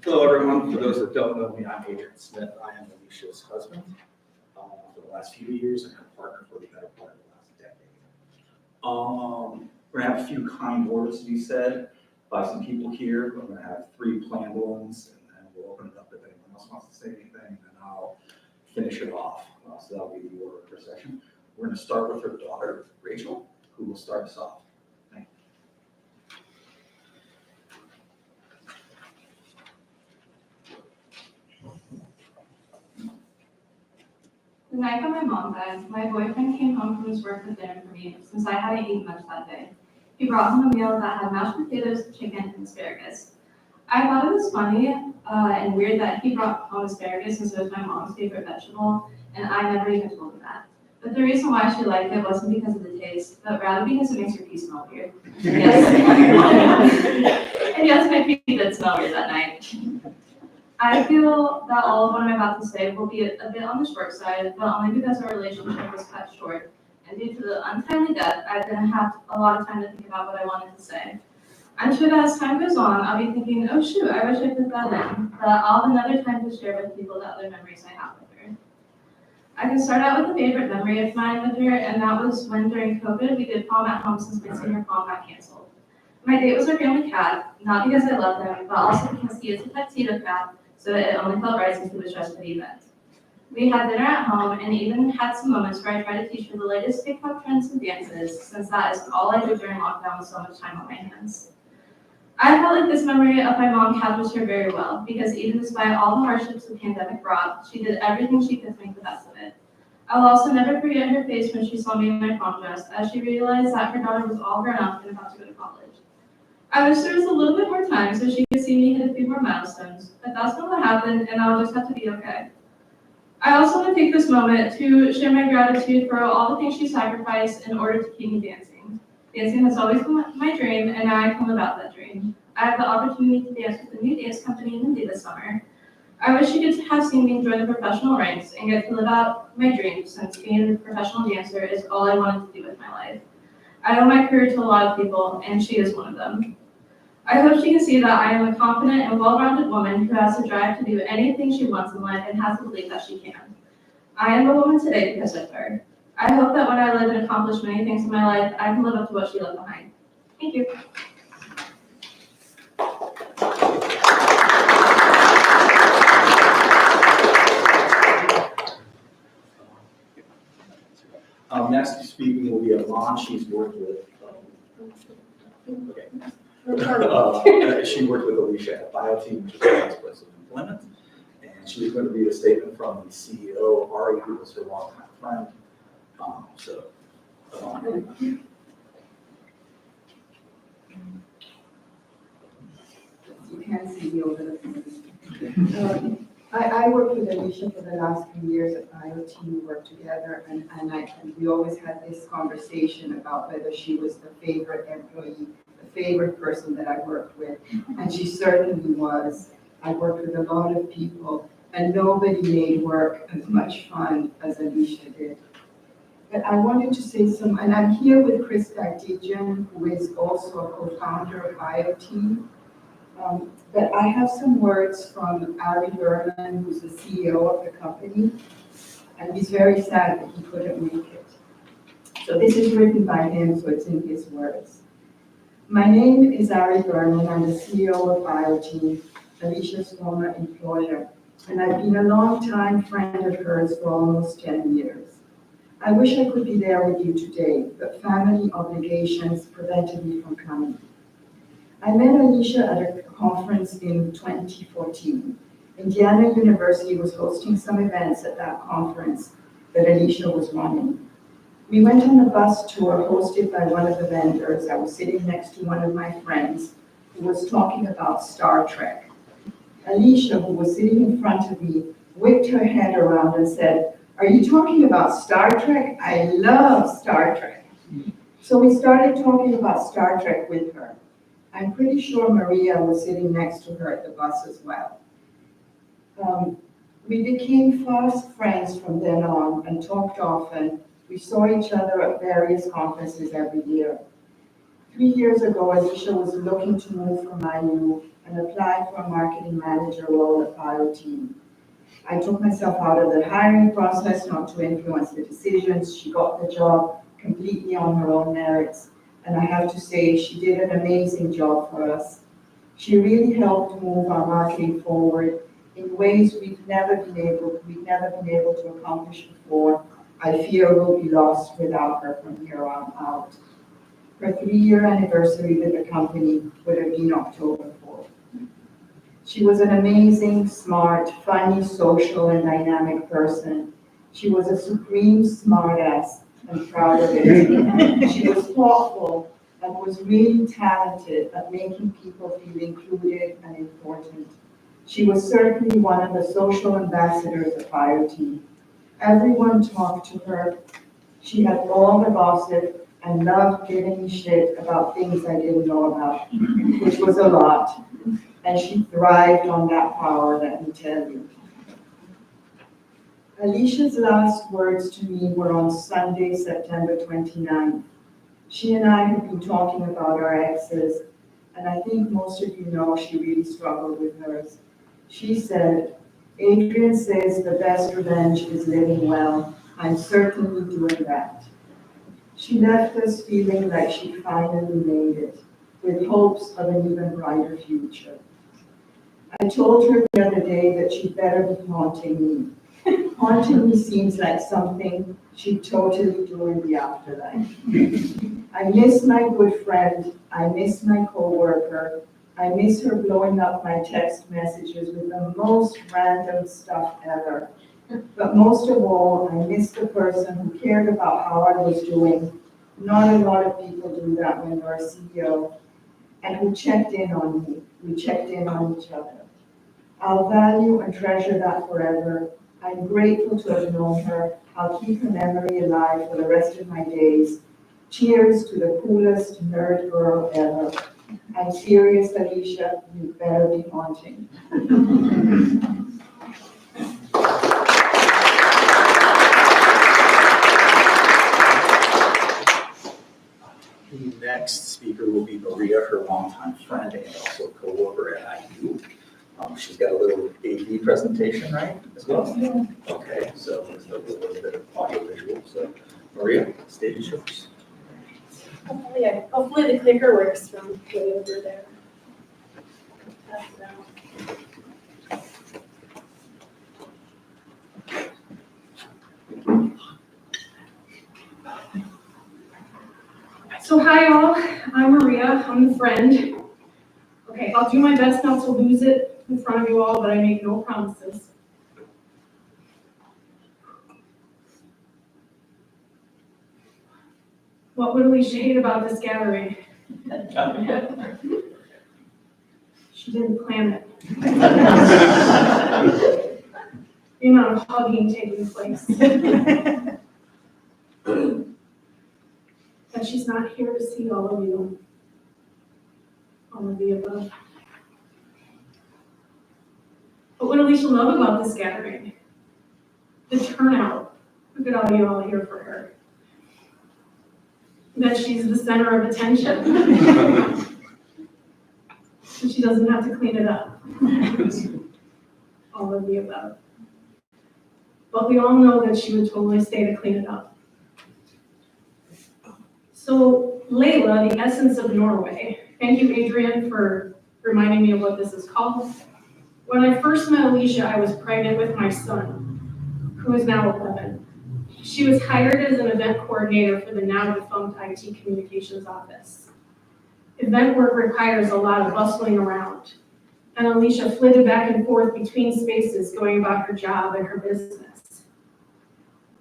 Hello, everyone. For those that don't know me, I'm Adrian Smith. I am Alicia's husband for the last few years and her partner for the better part of the last decade. We're going to have a few kind words to be said by some people here. We're going to have 3 planned ones, and then we'll open it up if anyone else wants to say anything, and then I'll finish it off. So that'll be the order of our session. We're going to start with her daughter, Rachel, who will start us off. Thank you. The night that my mom died, my boyfriend came home from his work with dinner for me since I hadn't eaten much that day. He brought home a meal that had mashed potatoes, chicken, and asparagus. I thought it was funny and weird that he brought home asparagus since it was my mom's favorite vegetable, and I never even told him that. But the reason why she liked it wasn't because of the taste, but rather because it makes her pee smell weird. Yes. And yes, my pee did smell weird that night. I feel that all of what I'm about to say will be a bit on the short side, but only because our relationship was cut short. And due to the untimely death, I didn't have a lot of time to think about what I wanted to say. I'm sure that as time goes on, I'll be thinking, oh shoot, I wish I put that in, but I'll have another time to share with people the other memories I have with her. I can start out with a favorite memory of mine with her, and that was when during COVID, we did prom at home since my senior prom got canceled. My date was our family cat, not because I love him, but also because he is a tuxedo cat, so it only felt right since he was dressed for the event. We had dinner at home and even had some moments where I tried to teach her the latest TikTok trends and dances, since that is all I do during lockdown with so much time on my hands. I felt like this memory of my mom captures her very well, because even despite all the hardships the pandemic brought, she did everything she could to make the best of it. I'll also never forget her face when she saw me in my prom dress, as she realized that her daughter was all grown up and about to go to college. I wish there was a little bit more time so she could see me hit a few more milestones, but that's not what happened, and I'll just have to be okay. I also want to take this moment to share my gratitude for all the things she sacrificed in order to keep me dancing. Dancing has always been my dream, and now I can live out that dream. I have the opportunity to dance with a new dance company in Indy this summer. I wish she could have seen me join the professional ranks and get to live out my dreams, since being a professional dancer is all I wanted to do with my life. I owe my career to a lot of people, and she is one of them. I hope she can see that I am a confident and well-rounded woman who has the drive to do anything she wants in life and has the belief that she can. I am a woman today because of her. I hope that when I live and accomplish many things in my life, I can live up to what she left behind. Thank you. Next speaking will be Alon. She's worked with. She worked with Alicia at BioTeam, which is the vice president of employment, and she's going to read a statement from the CEO, Ari, who was her longtime friend. You can't see me over the phone. I worked with Alicia for the last few years at IoT. We worked together, and we always had this conversation about whether she was the favorite employee, the favorite person that I worked with, and she certainly was. I worked with a lot of people, and nobody made work as much fun as Alicia did. But I wanted to say and I'm here with Chris Dartigian, who is also a co-founder of IoT. But I have some words from Ari Berman, who's the CEO of the company, and he's very sad that he couldn't make it. So this is written by him, so it's in his words. My name is Ari Berman. I'm the CEO of BioTeam, Alicia's former employer, and I've been a long-time friend of hers for almost 10 years. I wish I could be there with you today, but family obligations prevented me from coming. I met Alicia at a conference in 2014. Indiana University was hosting some events at that conference that Alicia was running. We went on a bus tour hosted by one of the vendors. I was sitting next to one of my friends who was talking about Star Trek. Alicia, who was sitting in front of me, whipped her head around and said, "Are you talking about Star Trek? I love Star Trek." So we started talking about Star Trek with her. I'm pretty sure Maria was sitting next to her at the bus as well. We became fast friends from then on and talked often. We saw each other at various conferences every year. 3 years ago, Alicia was looking to move from IU and apply for a marketing manager role at BioTeam. I took myself out of the hiring process not to influence the decisions. She got the job completely on her own merits. And I have to say, she did an amazing job for us. She really helped move our marketing forward in ways we've never been able to accomplish before. I fear we'll be lost without her from here on out. Her 3-year anniversary with the company would have been October 4th. She was an amazing, smart, funny, social, and dynamic person. She was a supreme smartass and proud of it. She was thoughtful and was really talented at making people feel included and important. She was certainly one of the social ambassadors of BioTeam. Everyone talked to her. She had all the gossip and loved giving me shit about things I didn't know about, which was a lot. And she thrived on that power, let me tell you. Alicia's last words to me were on Sunday, September 29th. She and I had been talking about our exes, and I think most of you know she really struggled with hers. She said, "Adrian says the best revenge is living well. I'm certainly doing that." She left us feeling like she finally made it, with hopes of an even brighter future. I told her the other day that she'd better be haunting me. Haunting me seems like something she'd totally do in the afterlife. I miss my good friend. I miss my coworker. I miss her blowing up my text messages with the most random stuff ever. But most of all, I miss the person who cared about how I was doing. Not a lot of people do that when you're a CEO. And who checked in on me. We checked in on each other. I'll value and treasure that forever. I'm grateful to have known her. I'll keep her memory alive for the rest of my days. Cheers to the coolest nerd girl ever. I'm serious, Alicia. You better be haunting. The next speaker will be Maria, her longtime friend and also co-worker at IU. She's got a little AV presentation, right, as well? Yeah. Okay, so there's a little bit of audio visual. So, Maria, the stage is yours. Hopefully the clicker works from way over there. Pass it out. So hi all, I'm Maria, I'm the friend. Okay, I'll do my best not to lose it in front of you all, but I make no promises. What would Alicia hate about this gathering? She didn't plan it. The amount of hugging taking place. And she's not here to see all of you. All of the above. But what Alicia love about this gathering? The turnout. Look at all you all here for her. That she's the center of attention. so she doesn't have to clean it up. All of the above. But we all know that she would totally stay to clean it up. So Layla, the essence of Norway. Thank you, Adrian, for reminding me of what this is called. When I first met Alicia, I was pregnant with my son, who is now 11. She was hired as an event coordinator for the now defunct IT communications office. Event work requires a lot of bustling around, and Alicia flitted back and forth between spaces going about her job and her business.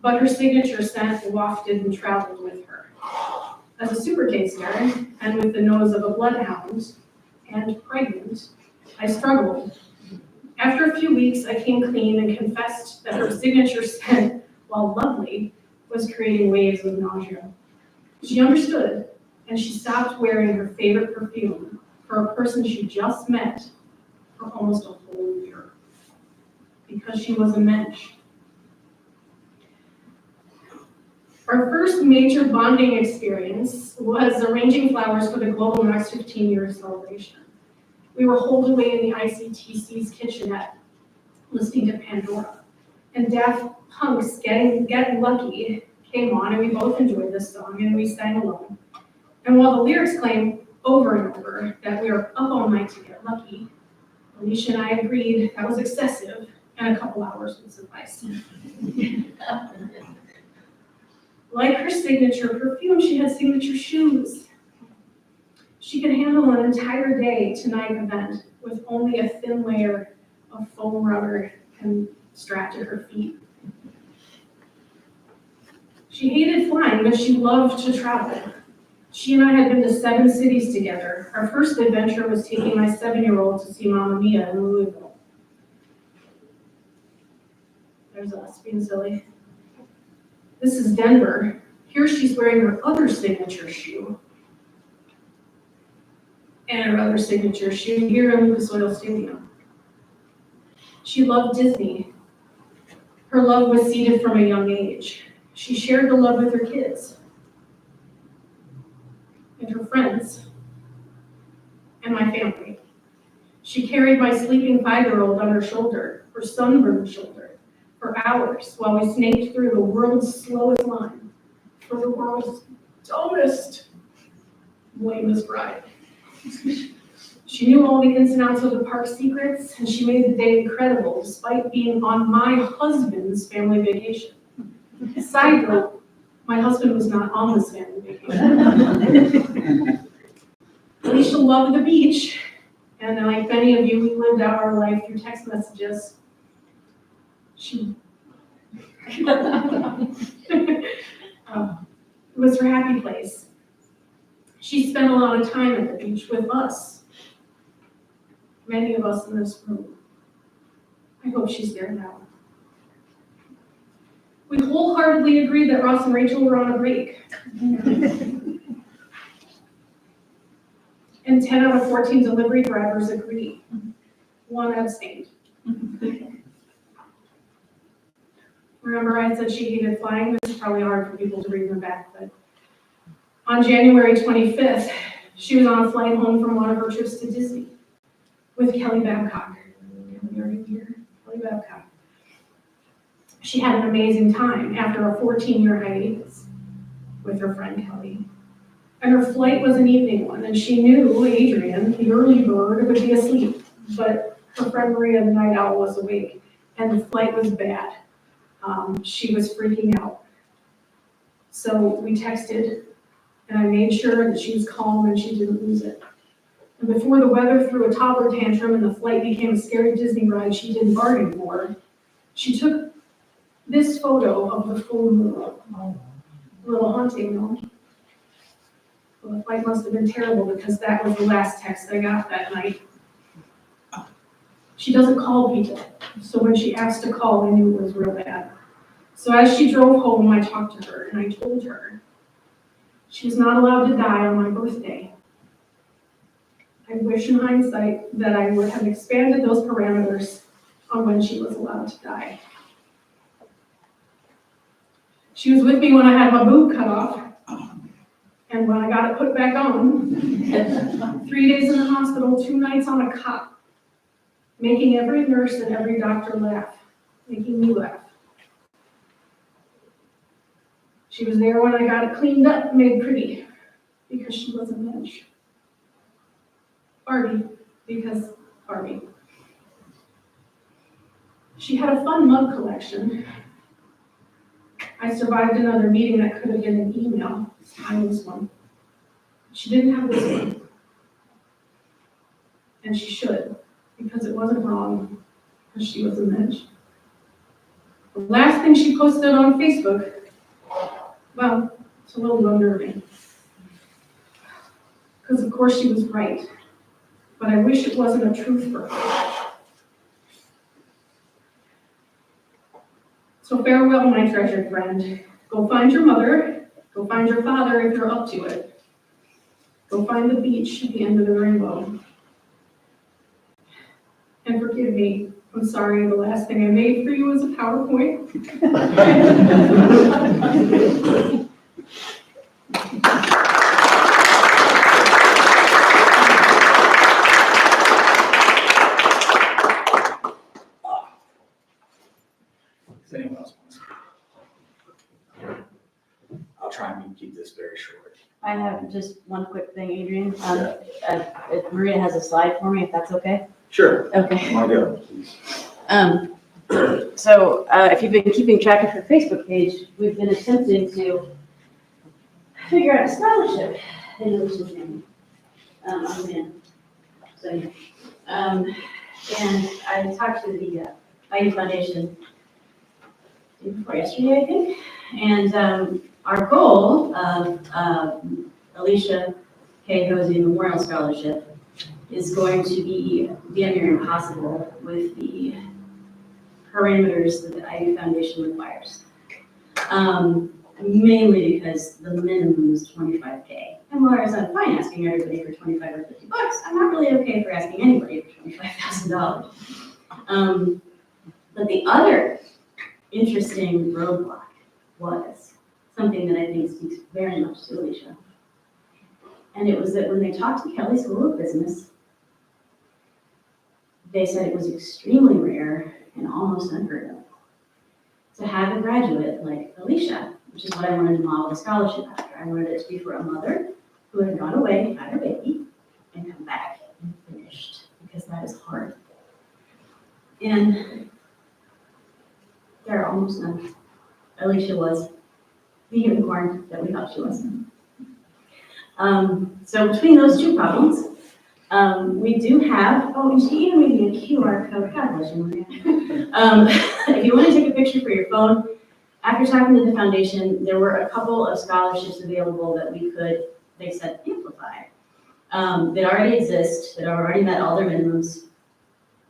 But her signature scent wafted and traveled with her. As a super K-star, and with the nose of a bloodhound, and pregnant, I struggled. After a few weeks, I came clean and confessed that her signature scent, while lovely, was creating waves of nausea. She understood, and she stopped wearing her favorite perfume for a person she just met for almost a whole year, because she was a mensch. Our first major bonding experience was arranging flowers for the Global Max 15-year celebration. We were holed away in the ICTC's kitchenette, listening to Pandora. And Daft Punk's Getting Lucky came on, and we both enjoyed this song, and we sang along. And while the lyrics claim over and over that we were up all night to get lucky, Alicia and I agreed that was excessive, and a couple hours would suffice. Like her signature perfume, she had signature shoes. She could handle an entire day to night event with only a thin layer of foam rubber and strapped to her feet. She hated flying, but she loved to travel. She and I had been to 7 cities together. Our first adventure was taking my 7-year-old to see Mamma Mia in Louisville. There's us being silly. This is Denver. Here she's wearing her other signature shoe. And her other signature shoe here in Lucas Oil Stadium. She loved Disney. Her love was seeded from a young age. She shared the love with her kids and her friends and my family. She carried my sleeping 5-year-old on her shoulder, her sunburned shoulder, for hours while we snaked through the world's slowest line for the world's dumbest, lamest ride. She knew all the ins and outs of the park secrets, and she made the day incredible despite being on my husband's family vacation. Side note, my husband was not on this family vacation. Alicia loved the beach, and like many of you, we lived out our life through text messages. It was her happy place. She spent a lot of time at the beach with us, many of us in this room. I hope she's there now. We wholeheartedly agreed that Ross and Rachel were on a break. And 10 out of 14 delivery drivers agreed. 1 abstained. Remember I said she hated flying? This is probably hard for people to bring them back, but on January 25th, she was on a flight home from one of her trips to Disney with Kelly Babcock. Kelly Babcock. She had an amazing time after a 14-year hiatus with her friend Kelly. And her flight was an evening one, and she knew Adrian, the early bird, would be asleep, but her friend Maria, the night owl, was awake, and the flight was bad. She was freaking out. So we texted, and I made sure that she was calm and she didn't lose it. And before the weather threw a toddler tantrum and the flight became a scary Disney ride she didn't bargain anymore, she took this photo of the full moon. A little haunting, no? Well, the flight must have been terrible because that was the last text I got that night. She doesn't call people, so when she asked to call, I knew it was real bad. So as she drove home, I talked to her and I told her she's not allowed to die on my birthday. I wish in hindsight that I would have expanded those parameters on when she was allowed to die. She was with me when I had my boob cut off. And when I got it put back on, 3 days in the hospital, 2 nights on a cot, making every nurse and every doctor laugh, making me laugh. She was there when I got it cleaned up, made pretty, because she was a mensch. Barbie, because Barbie. She had a fun mug collection. I survived another meeting that could have been an email, this tiniest one. She didn't have this one. And she should, because it wasn't wrong, because she was a mensch. The last thing she posted on Facebook, well, it's a little unnerving. Because of course she was right, but I wish it wasn't a truth for her. So farewell, my treasured friend. Go find your mother, go find your father if you're up to it. Go find the beach at the end of the rainbow. And forgive me, I'm sorry, the last thing I made for you was a PowerPoint. Does anyone else want to speak? I'll try and keep this very short. I have just one quick thing, Adrian. Yeah. If Maria has a slide for me, if that's okay? Sure. Okay. Want to go, please? If you've been keeping track of her Facebook page, we've been attempting to figure out a scholarship in Alicia's name. And I talked to the IU Foundation day before yesterday, I think, and our goal of Alicia Hosey Memorial Scholarship is going to be damn near impossible with the parameters that the IU Foundation requires. Mainly because the minimum is $25K. And whereas I'm fine asking everybody for 25 or 50 bucks, I'm not really okay for asking anybody for $25,000. But the other interesting roadblock was something that I think speaks very much to Alicia. And it was that when they talked to Kelley School of Business, they said it was extremely rare and almost unheard of to have a graduate like Alicia, which is what I wanted to model the scholarship after. I wanted it to be for a mother who had gone away, had her baby, and come back and finished, because that is hard. And there are almost none. Alicia was the unicorn that we thought she was. So between those two problems, we do have, and she even made me a QR code. God bless you, Maria. If you want to take a picture for your phone, after talking to the foundation, there were a couple of scholarships available that we could, they said, amplify. That already exist, that already met all their minimums.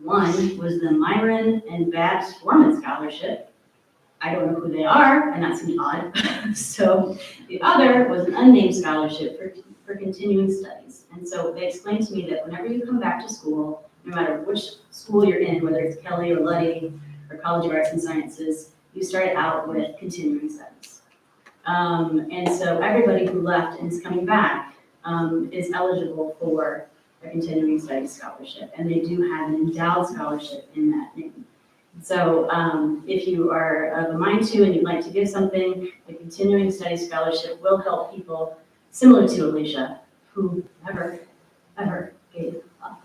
One was the Myron and Babs Foreman Scholarship. I don't know who they are, and that seemed odd. So the other was an unnamed scholarship for continuing studies. And so they explained to me that whenever you come back to school, no matter which school you're in, whether it's Kelley or Luddy or College of Arts and Sciences, you started out with continuing studies. And so everybody who left and is coming back is eligible for a continuing studies scholarship. And they do have an endowed scholarship in that name. So if you are of a mind to and you'd like to give something, the continuing studies scholarship will help people similar to Alicia who never, ever gave up.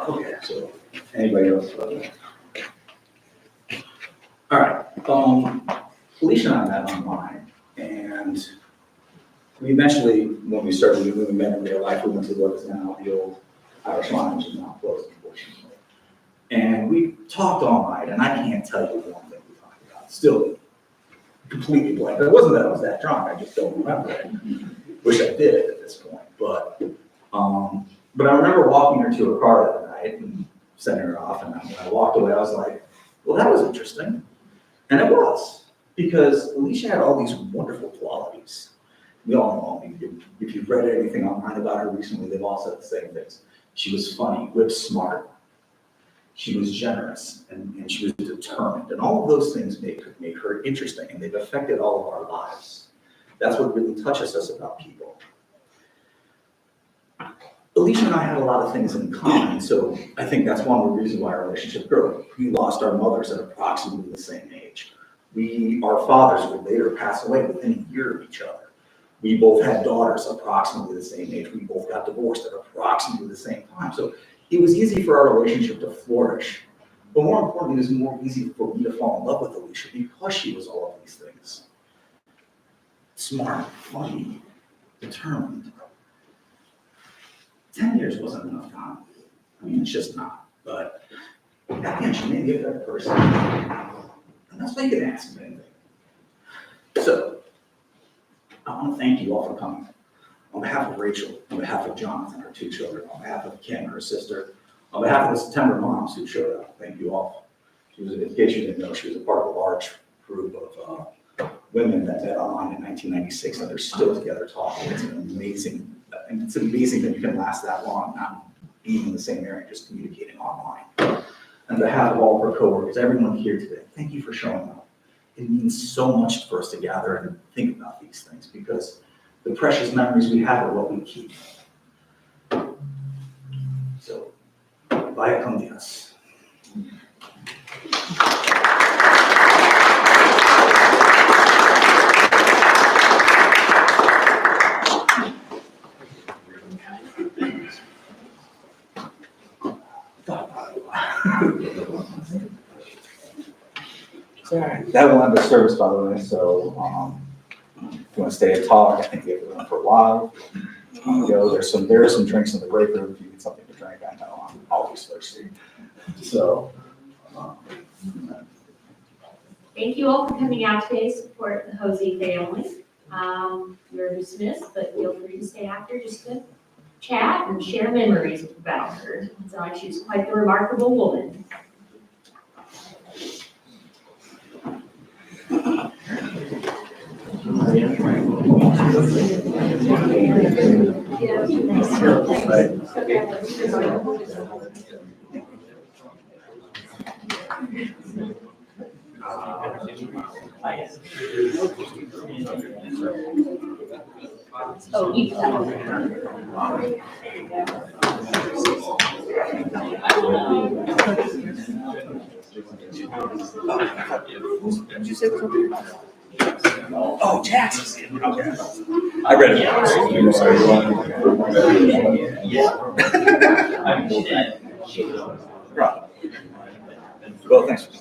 Okay, so anybody else? All right, Alicia and I met online, and we eventually, when we started when we met in real life, we went to what is now the old Irish Lounge, and now closed, unfortunately. And we talked all night, and I can't tell you one thing we talked about. Still completely blank. It wasn't that I was that drunk, I just don't remember it. Wish I did at this point, but I remember walking her to her car that night and sending her off, and when I walked away, I was like, well, that was interesting. And it was, because Alicia had all these wonderful qualities. we all know, if you've read anything online about her recently, they've all said the same things. She was funny, whip smart. She was generous, and she was determined. And all of those things make her interesting, and they've affected all of our lives. That's what really touches us about people. Alicia and I had a lot of things in common, so I think that's one of the reasons why our relationship grew. We lost our mothers at approximately the same age. Our fathers would later pass away within a year of each other. We both had daughters approximately the same age. We both got divorced at approximately the same time. So it was easy for our relationship to flourish. But more importantly, it was more easy for me to fall in love with Alicia because she was all of these things. Smart, funny, determined. 10 years wasn't enough time. I mean, it's just not. But at the end, she made me a better person. And that's why you can ask me anything. So, I want to thank you all for coming. On behalf of Rachel, on behalf of Jonathan, our 2 children, on behalf of Kim, her sister, on behalf of the September moms who showed up, thank you all. In case you didn't know, she was a part of a large group of women that met online in 1996, and they're still together talking. It's amazing that you can last that long, not being in the same area, just communicating online. On behalf of all of our coworkers, everyone here today, thank you for showing up. It means so much for us to gather and think about these things because the precious memories we have are what we keep. So, vaya con Dios. That will end the service, by the way, so if you want to stay and talk, I think we have room for a while. There are some drinks in the break room if you need something to drink. I know I'm always thirsty. So, Thank you all for coming out today to support the Hosey family. You're dismissed, but feel free to stay after just to chat and share memories about her. So she's quite the remarkable woman. Oh, you. did you say something? Oh, Jackson. Okay. I read it. I'm sorry. Right. Well, thanks for